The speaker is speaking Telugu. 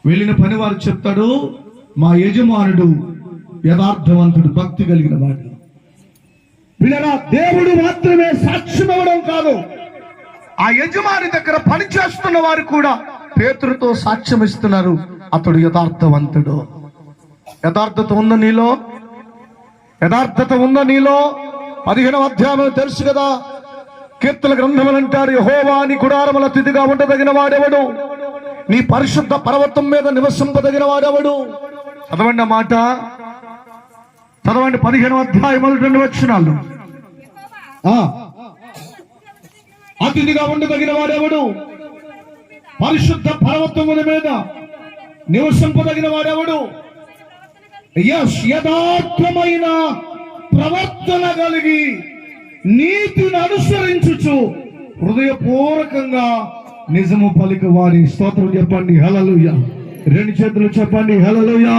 వెళ్ళిన పని వారు చెప్తాడు, మా యజమానుడు యథార్థవంతుడు, భక్తి కలిగిన వాడు. వీళ్ళ దేవుడు మాత్రమే సాక్ష్యం ఇవ్వడం కాదు, ఆ యజమాని దగ్గర పనిచేస్తున్న వారు కూడా పేతురుతో సాక్ష్యం ఇస్తున్నారు, అతడు యథార్థవంతుడు. యథార్థత ఉందా నీలో? యథార్థత ఉందా నీలో? 15వ అధ్యాయం తెలుసు కదా, కీర్తన గ్రంథములు అంటారు, యెహోవా నీ గుడారముల అతిథిగా ఉండదగిన వాడెవడు, నీ పరిశుద్ధ పర్వతం మీద నివసింపదగిన వాడెవడు. చదవండి ఆ మాట, చదవండి 15వ అధ్యాయం 1-2 వచనాలు. అతిథిగా ఉండదగిన వాడెవడు, పరిశుద్ధ పర్వతముల మీద నివసింపదగిన వాడెవడు. యథార్థమైన ప్రవర్తన కలిగి నీతిని అనుసరించుచు హృదయపూర్వకంగా నిజము పలికి వాడి. స్తోత్రం చెప్పండి, హల్లెలూయా. 2 చేతులు చెప్పండి, హల్లెలూయా.